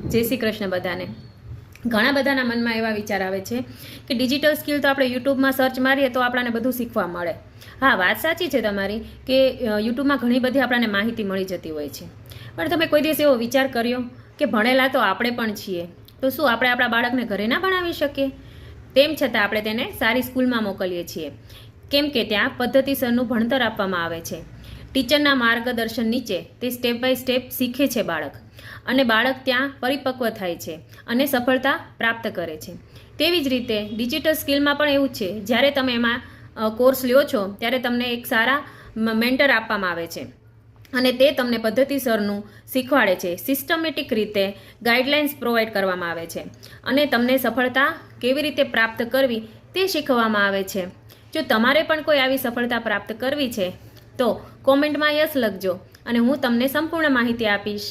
જય શ્રી કૃષ્ણ બધાને. ઘણા બધાના મનમાં એવા વિચાર આવે છે કે ડિજિટલ સ્કિલ તો આપણે યુટ્યુબમાં સર્ચ મારીએ તો આપણને બધું શીખવા મળે. હા, વાત સાચી છે તમારી કે યુટ્યુબમાં ઘણી બધી આપણને માહિતી મળી જતી હોય છે, પણ તમે કોઈ દિવસ એવો વિચાર કર્યો કે ભણેલા તો આપણે પણ છીએ, તો શું આપણે આપણા બાળકને ઘરે ના ભણાવી શકીએ? તેમ છતાં આપણે તેને સારી સ્કૂલમાં મોકલીએ છીએ, કેમ કે ત્યાં પદ્ધતિસરનું ભણતર આપવામાં આવે છે. ટીચરના માર્ગદર્શન નીચે તે સ્ટેપ બાય સ્ટેપ શીખે છે બાળક, અને બાળક ત્યાં પરિપક્વ થાય છે અને સફળતા પ્રાપ્ત કરે છે. તેવી જ રીતે ડિજિટલ સ્કિલમાં પણ એવું છે. જ્યારે તમે એમાં કોર્સ લ્યો છો ત્યારે તમને એક સારા મેન્ટર આપવામાં આવે છે અને તે તમને પદ્ધતિસરનું શીખવાડે છે. સિસ્ટમેટિક રીતે ગાઈડલાઇન્સ પ્રોવાઈડ કરવામાં આવે છે અને તમને સફળતા કેવી રીતે પ્રાપ્ત કરવી તે શીખવવામાં આવે છે. જો તમારે પણ કોઈ આવી સફળતા પ્રાપ્ત કરવી છે તો કોમેન્ટમાં યસ લખજો અને હું તમને સંપૂર્ણ માહિતી આપીશ.